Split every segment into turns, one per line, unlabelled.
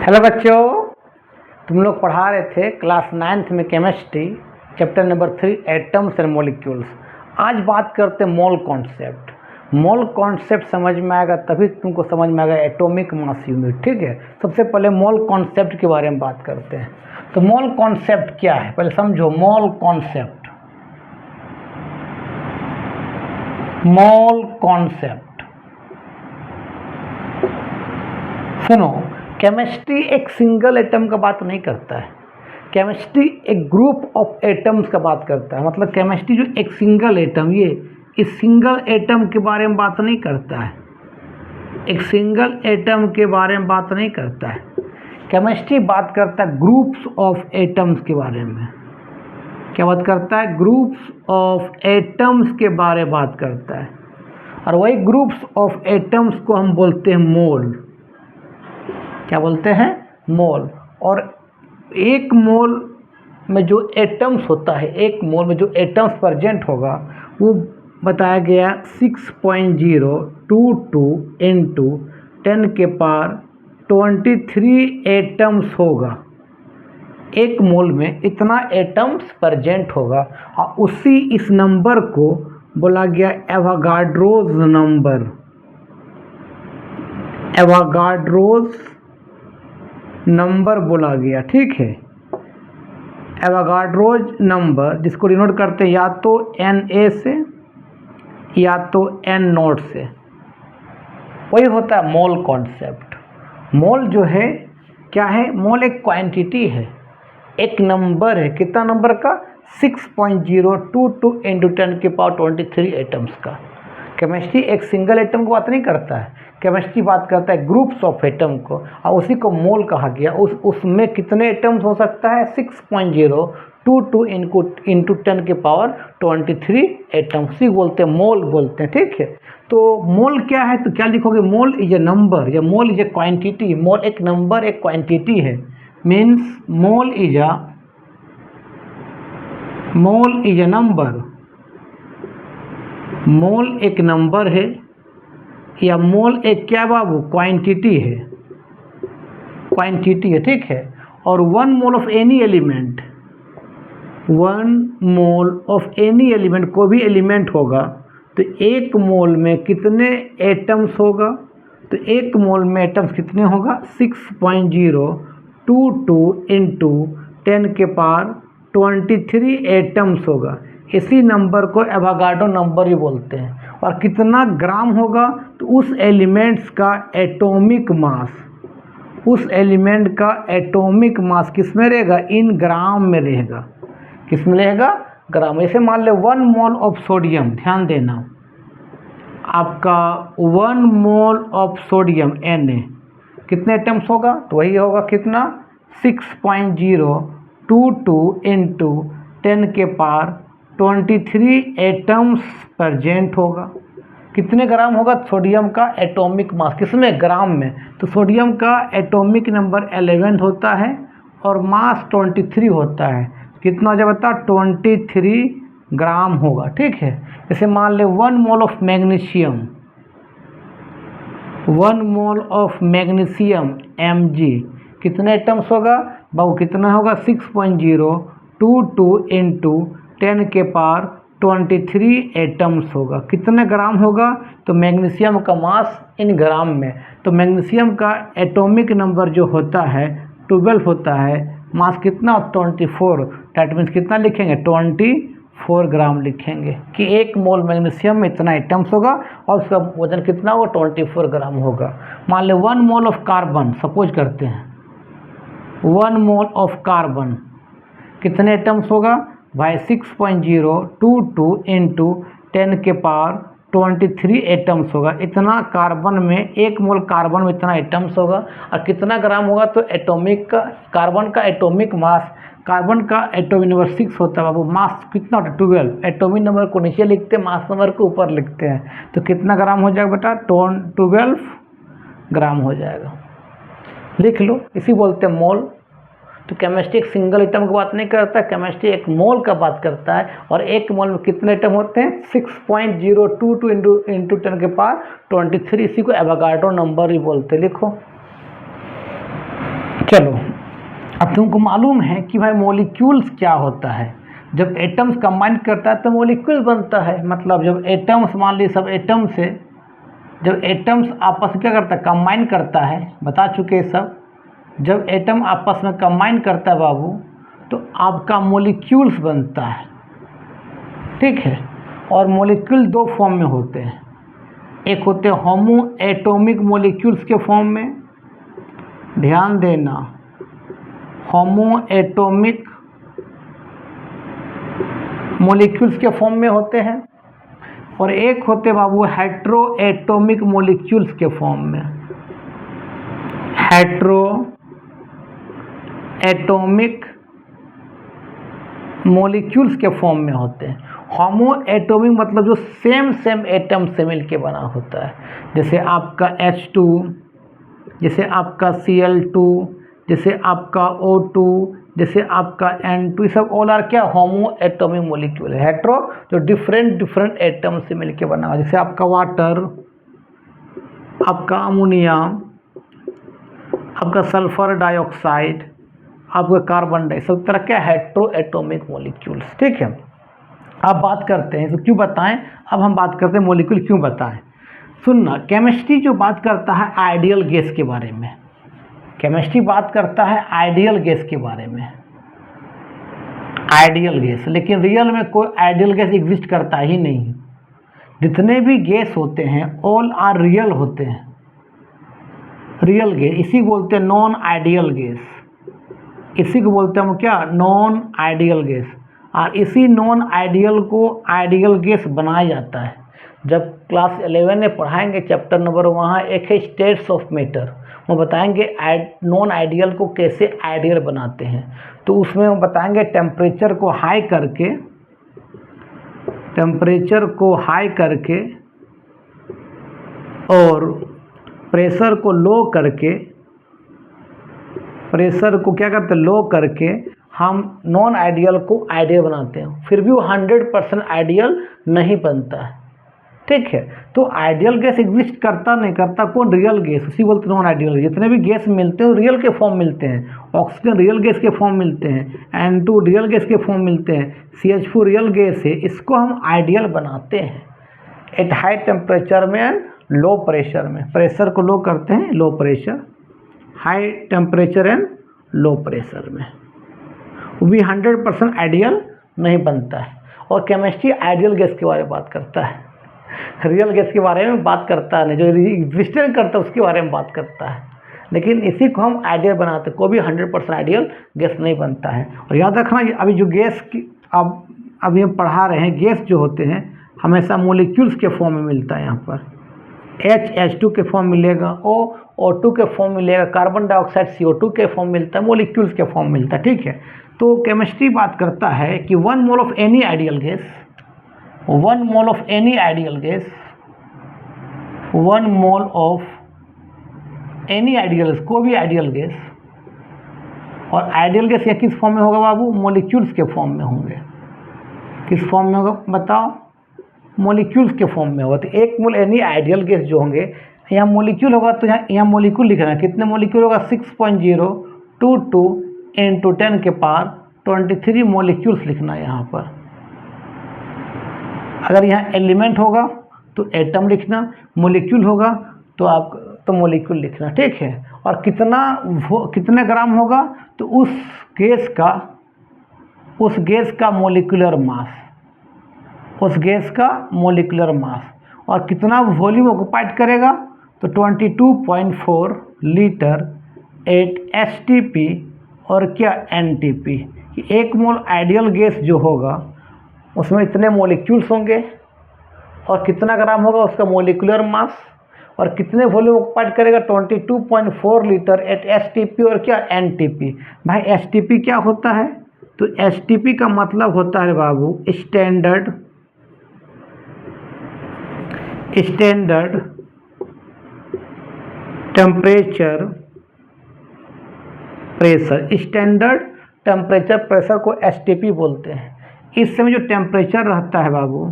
Hello बच्चों, तुम लोग पढ़ा रहे थे क्लास 9th में chemistry chapter number 3 atoms and molecules. आज बात करते हैं मोल कॉन्सेप्ट। मोल कॉन्सेप्ट समझ में आएगा तभी तुमको समझ में आएगा एटॉमिक मास यूनिट। ठीक है, सबसे पहले मोल कॉन्सेप्ट के बारे में बात करते हैं। तो मोल कॉन्सेप्ट क्या है, पहले समझो। मोल कॉन्सेप्ट, मोल कॉन्सेप्ट सुनो। केमिस्ट्री एक सिंगल एटम का बात नहीं करता है, केमिस्ट्री एक ग्रुप ऑफ एटम्स का बात करता है। मतलब केमिस्ट्री जो एक सिंगल एटम, ये इस सिंगल एटम के बारे में बात नहीं करता है, एक सिंगल एटम के बारे में बात नहीं करता है। केमिस्ट्री बात करता है ग्रुप्स ऑफ एटम्स के बारे में। क्या बात करता है? ग्रुप्स ऑफ एटम्स के बारे में बात करता है, और वही ग्रुप्स ऑफ एटम्स को हम बोलते हैं मोल। क्या बोलते हैं? मोल। और एक मोल में जो एटम्स होता है, एक मोल में जो एटम्स प्रेजेंट होगा वो बताया गया 6.022 इंटू 10⁻23 एटम्स होगा। एक मोल में इतना एटम्स प्रेजेंट होगा, और उसी इस नंबर को बोला गया एवोगाड्रोज नंबर। एवोगाड्रोज नंबर बोला गया। ठीक है, एवोगाड्रोज नंबर, जिसको डिनोट करते हैं या तो Na से या तो N0 से, वही होता है मोल कॉन्सेप्ट। मोल जो है क्या है? मोल एक क्वांटिटी है, एक नंबर है। कितना नंबर का? 6.022 इंटू 10⁻23 एटम्स का। केमिस्ट्री एक सिंगल एटम को बात नहीं करता है, केमिस्ट्री बात करता है ग्रुप्स ऑफ एटम को, और उसी को मोल कहा गया। उसमें कितने एटम्स हो सकता है? 6.022 इंटू 10⁻23 एटम्स, उसी बोलते हैं मोल बोलते हैं। ठीक है, तो मोल क्या है? तो क्या लिखोगे? मोल इज ए नंबर या मोल इज ए क्वांटिटी। मोल एक नंबर, एक क्वांटिटी है। Means mole is a number. Mole एक नंबर है, या मोल एक क्या बाबू? क्वांटिटी है, क्वांटिटी है। ठीक है, और 1 mole of any element, 1 mole of any element, कोई भी एलिमेंट होगा तो एक मोल में कितने एटम्स होगा? तो एक मोल में एटम्स कितने होगा? 6.022 इंटू 10⁻23 एटम्स होगा। इसी नंबर को एवोगाड्रो नंबर भी बोलते हैं। और कितना ग्राम होगा? तो उस एलिमेंट्स का एटॉमिक मास, उस एलिमेंट का एटॉमिक मास किस में रहेगा? इन ग्राम में रहेगा। किस में रहेगा? ग्राम। ऐसे मान ले 1 मोल ऑफ सोडियम, ध्यान देना, आपका 1 मोल ऑफ सोडियम Na कितने एटम्स होगा? तो वही होगा कितना? 6.022 इंटू 10⁻23 एटम्स प्रेजेंट होगा। कितने ग्राम होगा सोडियम का एटॉमिक मास? किसमें? ग्राम में। तो सोडियम का एटॉमिक नंबर 11 होता है और मास 23 होता है। कितना हो जाए बता? 23 ग्राम होगा। ठीक है, जैसे मान ले 1 mole of magnesium, 1 mole of magnesium Mg कितने एटम्स होगा बाबू? कितना होगा? 6.022 इंटू 10⁻23 एटम्स होगा। कितने ग्राम होगा? तो मैग्नीशियम का मास इन ग्राम में। तो मैग्नीशियम का एटॉमिक नंबर जो होता है 12 होता है, मास कितना? 24। डैट मीन्स कितना लिखेंगे? 24 ग्राम लिखेंगे कि एक मोल मैग्नीशियम में इतना एटम्स होगा, और उसका वजन कितना होगा? 24 ग्राम होगा। मान ले 1 मोल ऑफ कार्बन, सपोज करते हैं 1 मोल ऑफ कार्बन कितने एटम्स होगा भाई? 6.022 इंटू 10⁻23 एटम्स होगा। इतना कार्बन में, एक मोल कार्बन में इतना एटम्स होगा। और कितना ग्राम होगा? तो एटॉमिक का, कार्बन का एटॉमिक मास, कार्बन का एटॉमिक नंबर 6 होता है बाबू। मास कितना होता है? 12। एटॉमिक नंबर को नीचे लिखते हैं, मास नंबर को ऊपर लिखते हैं। तो कितना ग्राम हो जाएगा बेटा? 12 ग्राम हो जाएगा। लिख लो, इसी बोलते हैं मोल। तो केमिस्ट्री एक सिंगल एटम की बात नहीं करता, केमिस्ट्री एक मोल का बात करता है। और एक मोल में कितने एटम होते हैं? 6.022 इंटू 10⁻23। इसी को एवोगाड्रो नंबर ही बोलते हैं। लिखो, चलो, अब तुमको मालूम है कि भाई मॉलिक्यूल्स क्या होता है। जब एटम्स कंबाइन करता है तो मॉलिक्यूल बनता है। मतलब जब एटम्स, मान ली सब एटम से, जब एटम्स आपस में क्या करता है, कंबाइन करता है, बता चुके सब। जब एटम आपस में कंबाइन करता है बाबू, तो आपका मॉलिक्यूल्स बनता है, ठीक है। और मॉलिक्यूल दो फॉर्म में होते हैं, एक होते हैं होमो एटॉमिक मॉलिक्यूल्स के फॉर्म में, ध्यान देना, होमो एटॉमिक मॉलिक्यूल्स के फॉर्म में होते हैं, और एक होते बाबू हेट्रो एटॉमिक मॉलिक्यूल्स के फॉर्म में, हेट्रो एटॉमिक मॉलिक्यूल्स के फॉर्म में होते हैं। होमो एटॉमिक मतलब जो सेम एटम से मिलके बना होता है, जैसे आपका H2, जैसे आपका Cl2, जैसे आपका O2, जैसे आपका N2, ये सब ऑल आर क्या, होमो एटॉमिक मॉलिक्यूल है। हेट्रो जो डिफरेंट एटम से मिलके बना हुआ, जैसे आपका वाटर, आपका अमोनिया, आपका सल्फर डाइऑक्साइड, आपका कार्बन डाइऑक्साइड, सब तरह के हेट्रो एटॉमिक मॉलिक्यूल्स, ठीक है। अब बात करते हैं तो क्यों बताएं, अब हम बात करते हैं मॉलिक्यूल क्यों बताएं। सुनना, केमिस्ट्री जो बात करता है आइडियल गैस के बारे में, केमिस्ट्री बात करता है आइडियल गैस के बारे में, आइडियल गैस, लेकिन रियल में कोई आइडियल गैस एग्जिस्ट करता ही नहीं। जितने भी गैस होते हैं ऑल आर रियल होते हैं, रियल गैस, इसी को बोलते हैं नॉन आइडियल गैस, इसी को बोलते हैं हम क्या, नॉन आइडियल गैस। और इसी नॉन आइडियल को आइडियल गैस बनाया जाता है। जब क्लास 11 में पढ़ाएंगे चैप्टर नंबर, वहाँ एक है स्टेट्स ऑफ मैटर, वो बताएंगे नॉन आइडियल को कैसे आइडियल बनाते हैं। तो उसमें हम बताएंगे टेम्परेचर को हाई करके, टेम्परेचर को हाई करके और प्रेशर को लो करके, प्रेशर को क्या करते हैं, लो करके हम नॉन आइडियल को आइडियल बनाते हैं। फिर भी वो 100% आइडियल नहीं बनता है, ठीक है। तो आइडियल गैस एग्जिस्ट करता नहीं करता कौन, रियल गैस, उसी बोलते नॉन आइडियल। जितने भी गैस मिलते हैं रियल के फॉर्म मिलते हैं, ऑक्सीजन रियल गैस के फॉर्म मिलते हैं, N2 रियल गैस के फॉर्म मिलते हैं, CH4 रियल गैस है, इसको हम आइडियल बनाते हैं एट हाई टेम्परेचर में एंड लो प्रेशर में। प्रेशर को लो करते हैं, low pressure, high temperature and low pressure में, वो भी 100% आइडियल नहीं बनता है। और केमिस्ट्री आइडियल गैस के बारे में बात करता है, रियल गैस के बारे में बात करता है, जो एग्जिस्टेंस करता है उसके बारे में बात करता है। लेकिन इसी को हम आइडियल बनाते हैं, कोई भी 100% आइडियल गैस नहीं बनता है। और याद रखना अभी जो गैस की अभी हम पढ़ा रहे हैं, गैस जो होते हैं हमेशा मॉलिक्यूल्स के फॉर्म में मिलता है। यहाँ पर H2 के फॉर्म मिलेगा, O2 के फॉर्म मिलेगा, कार्बन डाइऑक्साइड CO2 के फॉर्म मिलता है, मॉलिक्यूल्स के फॉर्म मिलता है, ठीक है। तो केमिस्ट्री बात करता है कि 1 mole of any ideal gas, 1 mole of any ideal gas, 1 mole of any ideal gas, कोई भी आइडियल गैस, और आइडियल गैस या किस फॉर्म में होगा बाबू, मॉलिक्यूल्स के फॉर्म में होंगे। किस फॉर्म में होगा बताओ, मॉलिक्यूल्स के फॉर्म में होगा। तो 1 मोल एनी आइडियल गैस जो होंगे, यहाँ मॉलिक्यूल होगा तो यहाँ मॉलिक्यूल लिखना है, कितने मॉलिक्यूल होगा, 6.022 × 10 के पावर 23 मॉलिक्यूल्स लिखना है यहाँ पर। अगर यहाँ एलिमेंट होगा तो एटम लिखना, मॉलिक्यूल होगा तो आप मॉलिक्यूल लिखना, ठीक है। और कितने ग्राम होगा, तो उस गैस का मॉलिक्यूलर मास, उस गैस का मॉलिक्यूलर मास, और कितना वॉल्यूम ऑक्युपाइड करेगा, तो 22.4 लीटर एट STP और क्या NTP। 1 मोल आइडियल गैस जो होगा उसमें इतने मॉलिक्यूल्स होंगे, और कितना ग्राम होगा उसका मॉलिक्यूलर मास, और कितने वॉल्यूम ऑक्युपाइड करेगा, 22.4 लीटर एट STP और क्या NTP। भाई STP क्या होता है, तो STP का मतलब होता है बाबू standard temperature pressure. Standard temperature pressure को STP बोलते हैं। इस समय जो टेम्परेचर रहता है बाबू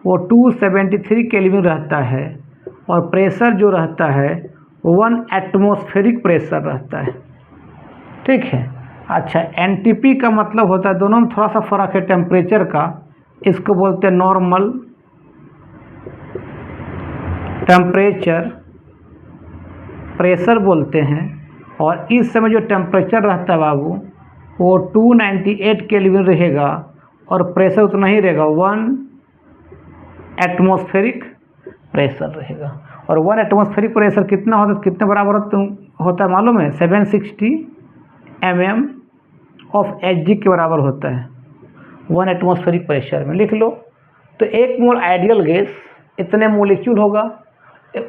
वो 273 केल्विन रहता है, और प्रेशर जो रहता है 1 एटमॉस्फेरिक प्रेशर रहता है। ठीक है। अच्छा, एनटीपी का मतलब होता है, दोनों में थोड़ा सा फ़र्क है टेम्परेचर का। इसको बोलते हैं नॉर्मल टेम्परेचर प्रेशर बोलते हैं। और इस समय जो टेम्परेचर रहता है बाबू वो 298 केल्विन रहेगा और प्रेशर उतना ही रहेगा, 1 एटमॉस्फेरिक प्रेशर रहेगा। और 1 एटमॉस्फेरिक प्रेशर कितना होता है, कितने बराबर होता है मालूम है? 760 mm ऑफ Hg के बराबर होता है 1 एटमॉस्फेरिक प्रेशर में। लिख लो। तो 1 मोल आइडियल गैस इतने मोलिक्यूल होगा,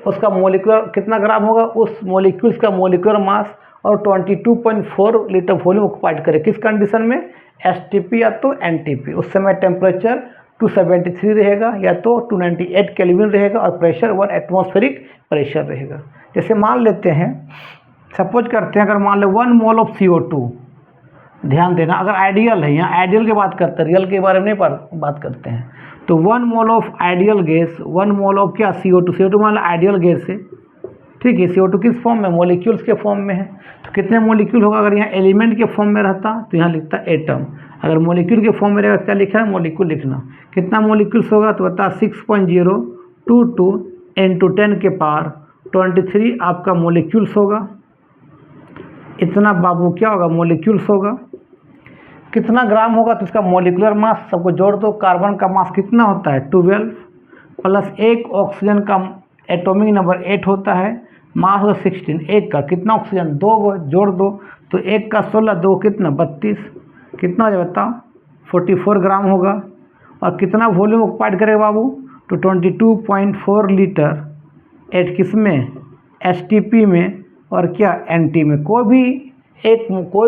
उसका मोलिकुलर कितना ग्राम होगा, उस मोलिक्यूल्स का मोलिकुलर मास, और 22.4 लीटर वॉल्यूम ऑक्युपाइड करे। किस कंडीशन में? एसटीपी या तो एनटीपी। उस समय टेम्परेचर 273 रहेगा या तो 298 केल्विन रहेगा और प्रेशर 1 एटमॉस्फेरिक प्रेशर रहेगा। जैसे मान लेते हैं, सपोज करते हैं, अगर मान लो 1 मोल ऑफ CO2, ध्यान देना, अगर आइडियल है, यहाँ आइडियल की बात करते हैं, रियल के बारे में नहीं बात करते हैं। तो 1 mole of ideal gas, 1 mole of क्या? CO2 मान लो आइडियल गैस है, ठीक है। CO2 किस फॉर्म में? मॉलिक्यूल्स के फॉर्म में है। तो कितने मॉलिक्यूल होगा? अगर यहाँ एलिमेंट के फॉर्म में रहता तो यहाँ लिखता एटम, अगर मॉलिक्यूल के फॉर्म में रहेगा क्या लिखा है? मॉलिक्यूल लिखना। कितना मॉलिक्यूल्स होगा? तो बता 6.022 × 10 के पावर 23 आपका मॉलिक्यूल्स होगा। इतना बाबू क्या होगा? मॉलिक्यूल्स होगा। कितना ग्राम होगा? तो इसका मॉलिकुलर मास सबको जोड़ दो। कार्बन का मास कितना होता है? 12 प्लस 1 ऑक्सीजन का एटॉमिक नंबर 8 होता है, मास होगा 16। एक का कितना ऑक्सीजन? 2 जोड़ दो, तो 1 का 16, 2 कितना? 32। कितना हो जाए बताओ? 44 ग्राम होगा। और कितना वॉल्यूम ऑक्युपाइड करेगा बाबू? तो 22.4 लीटर। एट किस में? एसटीपी में। और क्या? एनटी में। कोई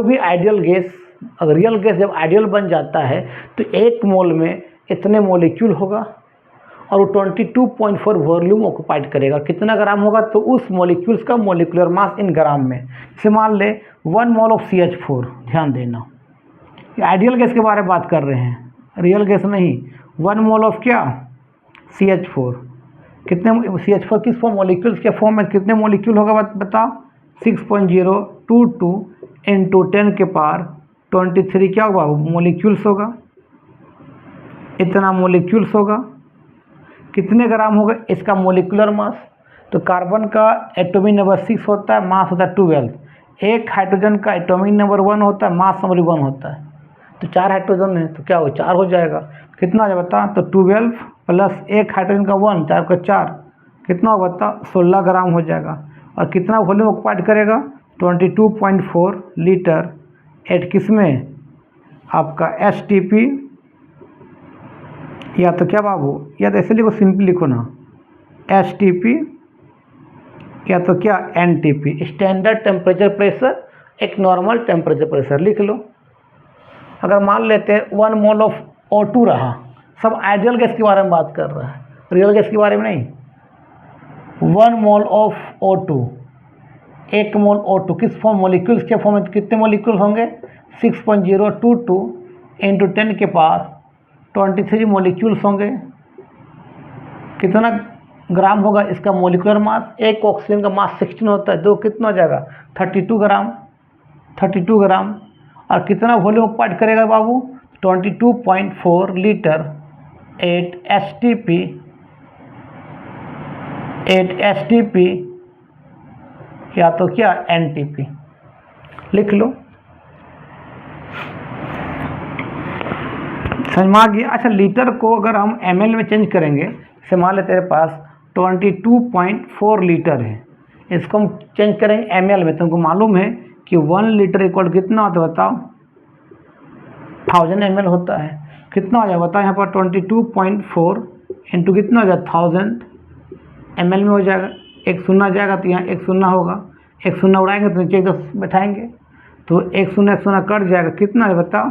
भी आइडियल गैस, अगर रियल गैस जब आइडियल बन जाता है तो 1 मोल में इतने मोलिक्यूल होगा और वो 22.4 वॉल्यूम ऑक्युपाइड करेगा। कितना ग्राम होगा? तो उस मोलिक्यूल्स का मोलिकुलर मास इन ग्राम में। जैसे मान ले 1 मोल ऑफ CH4, ध्यान देना, ये आइडियल गैस के बारे में बात कर रहे हैं, रियल गैस नहीं। 1 मोल ऑफ क्या? CH4। कितने CH4 किस फॉर्म? मॉलिक्यूल्स के फॉर्म में। कितने मॉलिक्यूल होगा बताओ? 6.022 × 10 के पावर 23 क्या होगा? मॉलिक्यूल्स होगा। इतना मॉलिक्यूल्स होगा। कितने ग्राम होगा? इसका मॉलिकुलर मास। तो कार्बन का एटॉमिक नंबर 6 होता है, मास होता है 12। एक हाइड्रोजन का एटॉमिक नंबर 1 होता है, मास नंबर 1 होता है। तो 4 हाइड्रोजन है तो क्या हो? 4 हो जाएगा। कितना हो जाए बता? तो 12 प्लस 1 हाइड्रोजन का 1, 4 का 4, कितना होगा बता? 16 ग्राम हो जाएगा। और कितना वॉल्यूम ऑक्युपाइड करेगा? 22.4 लीटर। एट किस में? आपका एसटीपी, या तो क्या बाबू, या तो ऐसे लिखो, सिंपली लिखो ना, एसटीपी या तो क्या? एनटीपी, स्टैंडर्ड टेम्परेचर प्रेशर, एक नॉर्मल टेम्परेचर प्रेशर। लिख लो। अगर मान लेते हैं 1 मोल ऑफ O2 रहा, सब आइडियल गैस के बारे में बात कर रहा है, रियल गैस के बारे में नहीं। 1 mole of O2, 1 mole O2 किस फॉर्म? मॉलिक्यूल्स के फॉर्म में। कितने मॉलिक्यूल्स होंगे? 6.022 × 10 के पावर 23 मॉलिक्यूल्स होंगे। कितना ग्राम होगा इसका मॉलिकुलर मास? एक ऑक्सीजन का मास 16 होता है, 2 कितना हो जाएगा? 32 ग्राम। 32 ग्राम। और कितना वॉल्यूम ऑक्युपाइड करेगा बाबू? 22.4 लीटर। 8 एसटीपी या तो क्या? एनटीपी। लिख लो। समझ में आ गया? अच्छा, लीटर को अगर हम ml में चेंज करेंगे, जैसे मान ले तेरे पास 22.4 लीटर है, इसको हम चेंज करेंगे ml में। तुमको मालूम है कि 1 लीटर इक्वल कितना होता है बताओ? 1000 ml होता है। कितना हो जाएगा बताओ? यहाँ पर 22.4 इंटू कितना हो जाएगा? 1000 ml में हो जाएगा। एक शून्य जाएगा तो यहाँ एक शून्य होगा, एक शून्य उड़ाएंगे तो नीचे 10 बैठाएंगे, तो एक शून्य कट जाएगा। कितना है बताओ?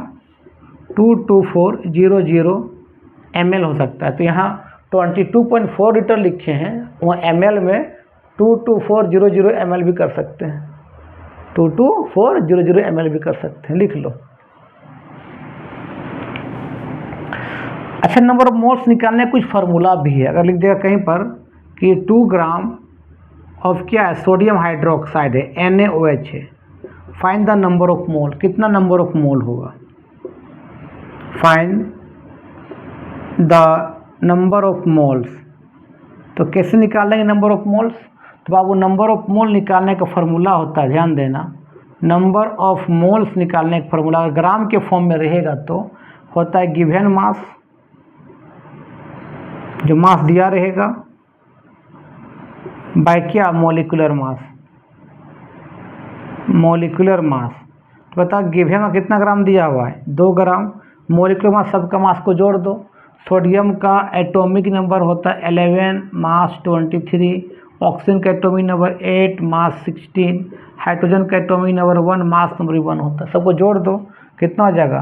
22400 ml हो सकता है। तो यहाँ 22.4 लीटर लिखे हैं, वहाँ ml में 22400 ml भी कर सकते हैं, 22400 ml भी कर सकते हैं। लिख लो। अच्छा, नंबर ऑफ मोल्स निकालने कुछ फार्मूला भी है। अगर लिख देगा कहीं पर कि 2 ग्राम ऑफ क्या है? सोडियम हाइड्रोक्साइड है, NaOH है, find the number of mole, कितना नंबर ऑफ मोल होगा, find the number of moles. तो कैसे निकालेंगे नंबर ऑफ मोल्स, तो बाबू नंबर ऑफ मोल निकालने का फॉर्मूला होता है, ध्यान देना, नंबर ऑफ मोल्स निकालने का फॉर्मूला अगर ग्राम के फॉर्म में रहेगा तो होता है गिवन मास, जो मास दिया रहेगा, बाय क्या, मॉलिक्यूलर मास, मॉलिक्यूलर मास। तो बता गिवन में कितना ग्राम दिया हुआ है, 2 ग्राम, मॉलिक्यूलर मास सबका मास को जोड़ दो। सोडियम का एटॉमिक नंबर होता है 11, मास 23, ऑक्सीजन का एटॉमिक नंबर 8, मास 16, हाइड्रोजन का एटॉमिक नंबर 1, मास नंबर 1 होता है। सबको जोड़ दो, कितना हो जाएगा,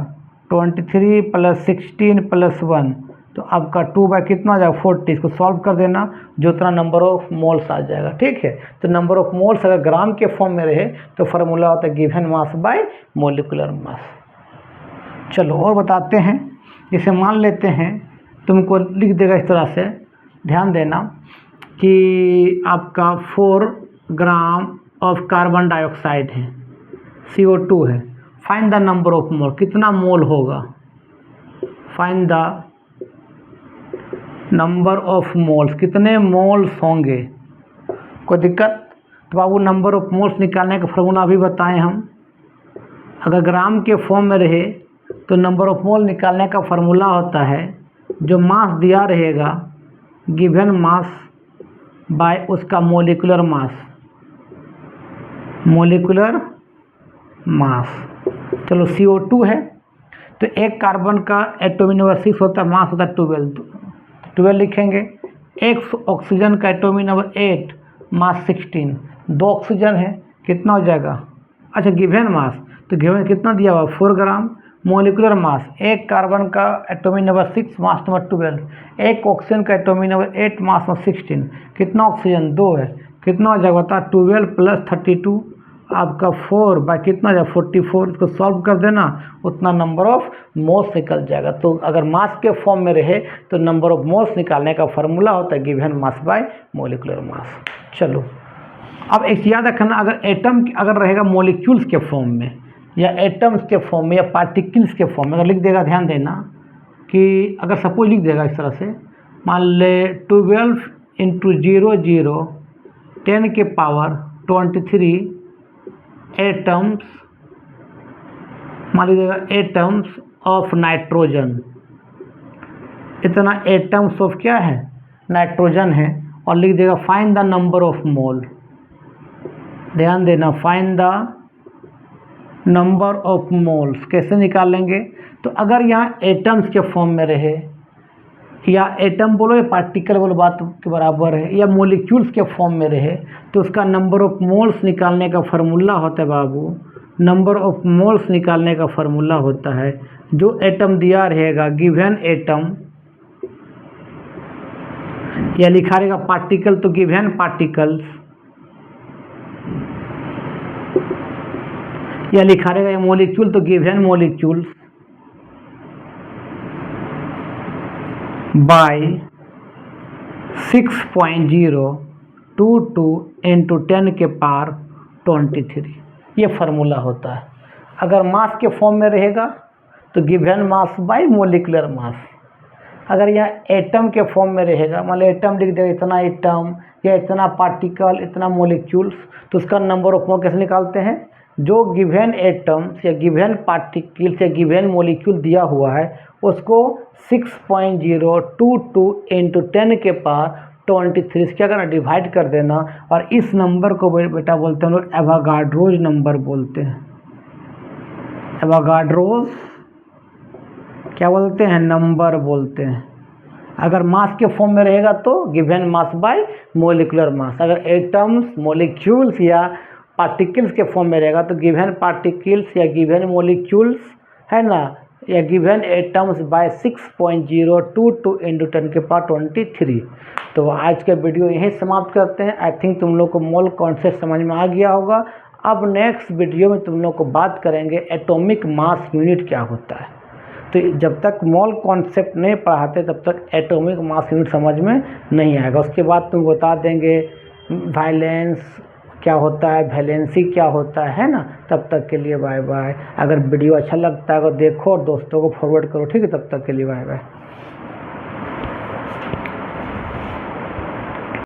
23 + 16 + 1, तो आपका 2 बाय कितना हो जाएगा, 40। इसको सॉल्व कर देना, जो उतना नंबर ऑफ मोल्स आ जाएगा, ठीक है। तो नंबर ऑफ मोल्स अगर ग्राम के फॉर्म में रहे तो फार्मूला होता है given mass by molecular mass. चलो और बताते हैं, जैसे मान लेते हैं तुमको लिख देगा इस तरह से, ध्यान देना कि आपका 4 ग्राम ऑफ कार्बन डाइऑक्साइड है, CO2 है, find the number of mole, कितना मोल होगा, find the number of moles, कितने मोल्स होंगे, कोई दिक्कत। तो बाबू नंबर ऑफ मोल्स निकालने का फॉर्मूला भी बताएं हम, अगर ग्राम के फॉर्म में रहे तो नंबर ऑफ मोल निकालने का फॉर्मूला होता है, जो मास दिया रहेगा गिवन मास बाय उसका मॉलिक्यूलर मास, मॉलिक्यूलर मास। चलो CO2 है तो एक कार्बन का एटॉमिक नंबर 6 होता है, मास होता है 12 लिखेंगे। एक ऑक्सीजन का एटॉमिक नंबर 8, मास 16, 2 ऑक्सीजन है, कितना हो जाएगा, अच्छा गिवन मास, तो गिवन कितना दिया हुआ 4 ग्राम, मॉलिक्यूलर मास, एक कार्बन का एटॉमिक नंबर 6, मास नंबर 12, एक ऑक्सीजन का एटॉमिक नंबर 8, मास नंबर 16, कितना ऑक्सीजन 2 है, कितना हो जाएगा बता, 12 + 32 आपका 4 बाय कितना हो जाएगा 44। इसको सॉल्व कर देना, उतना नंबर ऑफ मोल्स निकल जाएगा। तो अगर मास के फॉर्म में रहे तो नंबर ऑफ मोल्स निकालने का फार्मूला होता है given mass by molecular mass. चलो अब एक याद रखना, अगर एटम अगर रहेगा मॉलिक्यूल्स के फॉर्म में या एटम्स के फॉर्म में या पार्टिकल्स के फॉर्म में अगर लिख देगा, ध्यान देना कि अगर सपोज लिख देगा इस तरह से, मान ले 12 × 0 0 10 के पावर 23 एटम्स, मान लीजिएगा एटम्स ऑफ नाइट्रोजन, इतना एटम्स ऑफ क्या है, नाइट्रोजन है, और लिख देगा find the number of mole. ध्यान देना, find the number of moles कैसे निकालेंगे, तो अगर यहाँ एटम्स के फॉर्म में रहे, या एटम बोलो या पार्टिकल बोलो बात के बराबर है, या मॉलिक्यूल्स के फॉर्म में रहे, तो उसका नंबर ऑफ मोल्स निकालने का फार्मूला होता है बाबू, नंबर ऑफ मोल्स निकालने का फार्मूला होता है, जो एटम दिया रहेगा गिवन एटम, या लिखा रहेगा पार्टिकल तो गिवन पार्टिकल्स, या लिखा रहेगा मॉलिक्यूल तो गिवन मॉलिक्यूल्स बाय 6.022 × 10 के पावर 23, ये फार्मूला होता है। अगर मास के फॉर्म में रहेगा तो given mass by molecular mass, अगर यहाँ एटम के फॉर्म में रहेगा, मान लो एटम लिख देगा इतना एटम या इतना पार्टिकल इतना मॉलिक्यूल्स, तो उसका नंबर ऑफ मोल कैसे निकालते हैं, जो गिवन एटम्स या गिवन पार्टिकल्स या गिवन मॉलिक्यूल दिया हुआ है उसको 6.022 × 10 के पावर 23 क्या करना, डिवाइड कर देना, और इस नंबर को बेटा बोलते हैं लोग एवोगाड्रोज नंबर बोलते हैं। एवोगाड्रोज क्या बोलते हैं, नंबर बोलते हैं। अगर मास के फॉर्म में रहेगा तो given mass by molecular mass, अगर एटम्स मॉलिक्यूल्स या पार्टिकल्स के फॉर्म में रहेगा तो गिवन पार्टिकल्स या गिवन मॉलिक्यूल्स है ना, या गिवन एटम्स बाय 6.022 × 10 के पावर 23। तो आज का वीडियो यहीं समाप्त करते हैं। आई थिंक तुम लोग को मोल कॉन्सेप्ट समझ में आ गया होगा। अब नेक्स्ट वीडियो में तुम लोग को बात करेंगे एटॉमिक मास यूनिट क्या होता है। तो जब तक मोल कॉन्सेप्ट नहीं पढ़ाते तब तक एटॉमिक मास यूनिट समझ में नहीं आएगा। उसके बाद तुम बता देंगे वैलेंस क्या होता है, वैलेंसी क्या होता है ना। तब तक के लिए बाय बाय। अगर वीडियो अच्छा लगता है तो देखो और दोस्तों को फॉरवर्ड करो, ठीक है। तब तक के लिए बाय बाय।